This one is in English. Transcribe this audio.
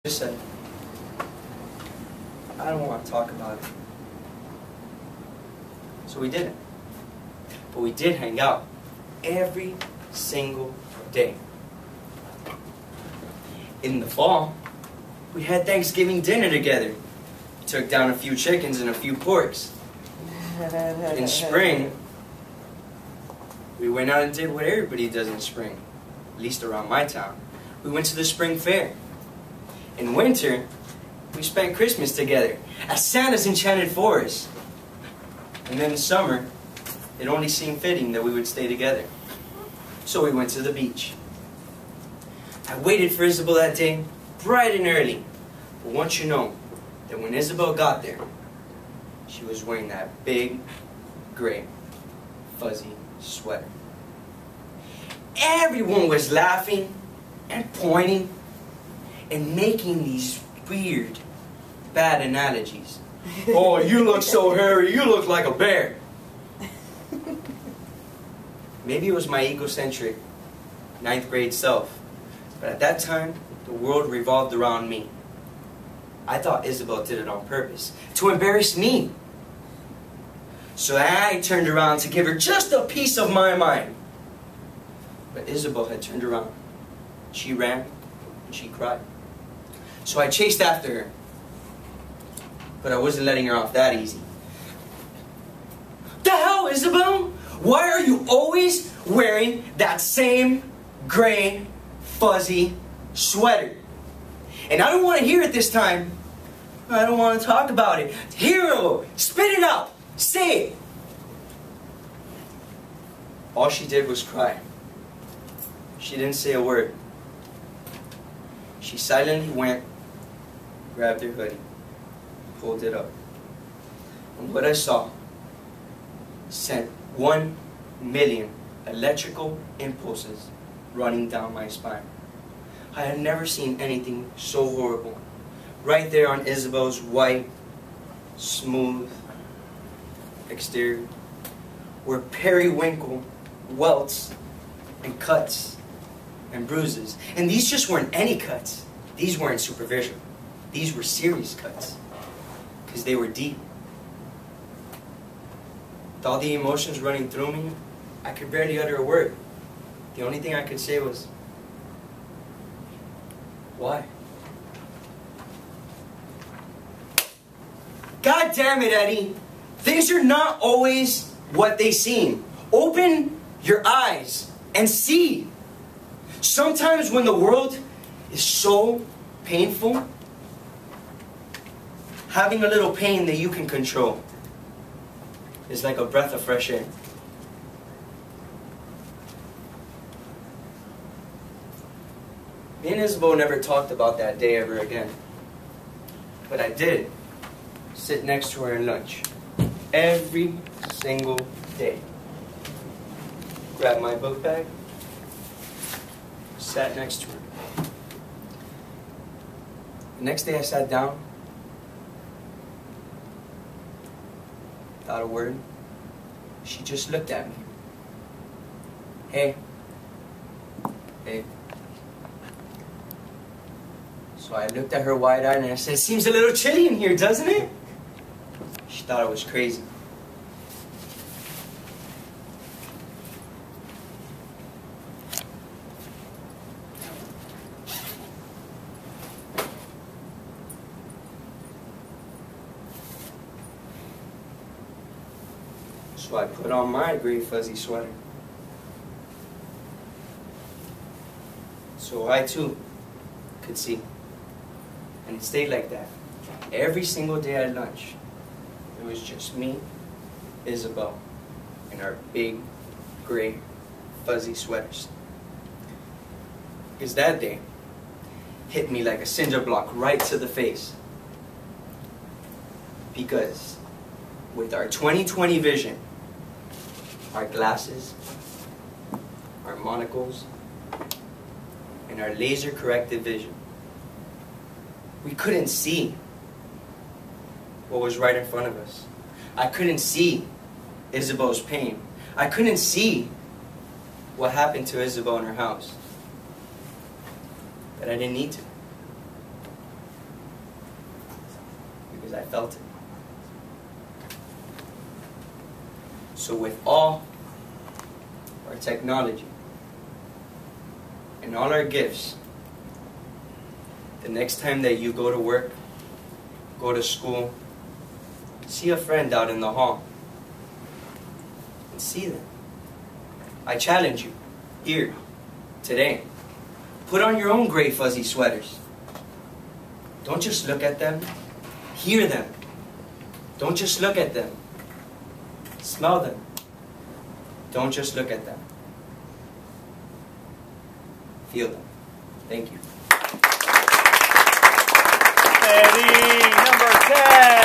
Just said, I don't want to talk about it. So we didn't. But we did hang out every single day. In the fall, we had Thanksgiving dinner together. We took down a few chickens and a few porks. In spring, we went out and did what everybody does in spring, at least around my town. We went to the spring fair. In winter, we spent Christmas together at Santa's enchanted forest. And then in summer, it only seemed fitting that we would stay together. So we went to the beach. I waited for Isabel that day, bright and early. But once you know that when Isabel got there, she was wearing that big, gray, fuzzy sweater. Everyone was laughing and pointing and making these weird, bad analogies. Oh, you look so hairy, you look like a bear. Maybe it was my egocentric 9th grade self, but at that time, the world revolved around me. I thought Isabel did it on purpose, to embarrass me. So I turned around to give her just a piece of my mind. But Isabel had turned around. She ran and she cried. So I chased after her. But I wasn't letting her off that easy. The hell, Isabel? Why are you always wearing that same gray, fuzzy sweater? And I don't want to hear it this time. I don't want to talk about it. Hero, spit it out. Say it. All she did was cry. She didn't say a word. She silently went, grabbed her hoodie, pulled it up. And what I saw sent 1 million electrical impulses running down my spine. I had never seen anything so horrible. Right there on Isabel's white, smooth exterior were periwinkle welts and cuts and bruises. And these just weren't any cuts. These weren't superficial. These were serious cuts. Because they were deep. With all the emotions running through me, I could barely utter a word. The only thing I could say was, why? God damn it, Eddie. Things are not always what they seem. Open your eyes and see. Sometimes when the world is so painful, having a little pain that you can control is like a breath of fresh air. Me and Isabel never talked about that day ever again. But I did sit next to her at lunch every single day. Grabbed my book bag, sat next to her. The next day I sat down, without a word. She just looked at me. Hey. Hey. So I looked at her wide-eyed and I said, seems a little chilly in here, doesn't it? She thought I was crazy. So I put on my gray fuzzy sweater. So I too could see. And it stayed like that. Every single day at lunch, it was just me, Isabel, and our big, gray, fuzzy sweaters. Because that day hit me like a cinder block right to the face. Because with our 20/20 vision, our glasses, our monocles, and our laser-corrected vision, we couldn't see what was right in front of us. I couldn't see Isabel's pain. I couldn't see what happened to Isabel in her house. But I didn't need to. because I felt it. So with all our technology and all our gifts, the next time that you go to work, go to school, see a friend out in the hall, and see them. I challenge you, here, today, put on your own gray fuzzy sweaters. Don't just look at them, hear them. Don't just look at them, smell them. Don't just look at them, feel them. Thank you. Eddie, number 10.